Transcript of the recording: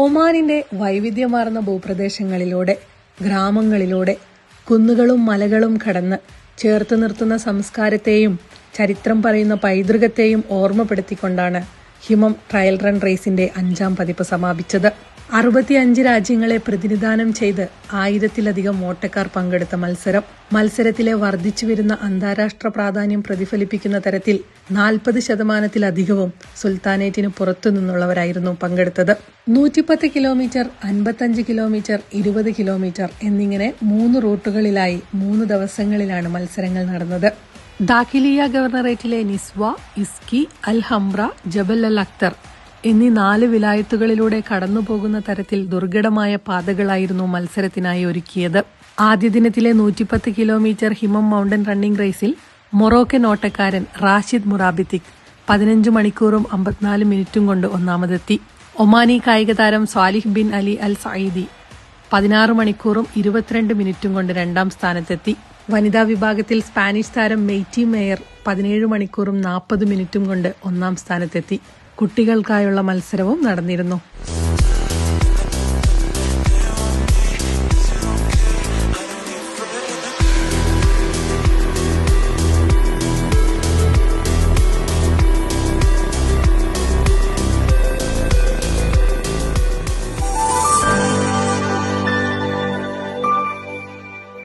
ഒമാനിന്റെ വൈവിധ്യമാർന്ന ഭൂപ്രദേശങ്ങളിലൂടെ, ഗ്രാമങ്ങളിലൂടെ, കുന്നുകളും മലകളും കടന്ന് ചേർത്ത് നിർത്തുന്ന സംസ്കാരത്തെയും ചരിത്രം പറയുന്ന പൈതൃകത്തെയും ഓർമ്മപ്പെടുത്തിക്കൊണ്ടാണ് ഹിമം ട്രയൽ റൺ റേസിന്റെ 5ാം പതിപ്പ് സമാപിച്ചത്. 65 രാജ്യങ്ങളെ പ്രതിനിധാനം ചെയ്ത് 1000-ലധികം ഓട്ടക്കാർ പങ്കെടുത്ത മത്സരത്തിലെ വർദ്ധിച്ചുവരുന്ന അന്താരാഷ്ട്ര പ്രാധാന്യം പ്രതിഫലിപ്പിക്കുന്ന തരത്തിൽ 40% സുൽത്താനേറ്റിന് പുറത്തുനിന്നുള്ളവരായിരുന്നു പങ്കെടുത്തത്. 110 കിലോമീറ്റർ, 55 കിലോമീറ്റർ, 20 കിലോമീറ്റർ എന്നിങ്ങനെ 3 റൂട്ടുകളിലായി 3 ദിവസങ്ങളിലാണ് മത്സരങ്ങൾ നടന്നത്. ദാഖിലിയ ഗവർണറേറ്റിലെ നിസ്വ, ഇസ്കി, അൽ ഹംറ, ജബൽ അൽ അക്തർ എന്നീ 4 വിലായത്തുകളിലൂടെ കടന്നുപോകുന്ന തരത്തിൽ ദുർഘടമായ പാതകളായിരുന്നു മത്സരത്തിനായി ഒരുക്കിയത്. ആദ്യ ദിനത്തിലെ 110 കിലോമീറ്റർ ഹിമം മൗണ്ടൻ റണ്ണിംഗ് റേസിൽ മൊറോക്കൻ ഓട്ടക്കാരൻ റാഷിദ് മുറാബിത്തിക് 15 മണിക്കൂറും 54 മിനിറ്റും കൊണ്ട് ഒന്നാമതെത്തി. ഒമാനി കായിക താരം Salih bin Ali al Saidi 16 മണിക്കൂറും 22 മിനിറ്റും കൊണ്ട് 2ാം സ്ഥാനത്തെത്തി. വനിതാ വിഭാഗത്തിൽ സ്പാനിഷ് താരം മെയ്റ്റി മേയർ 17 മണിക്കൂറും 40 മിനിറ്റും കൊണ്ട് 1ാം സ്ഥാനത്തെത്തി. കുട്ടികൾക്കായുള്ള മത്സരവും നടന്നിരുന്നു.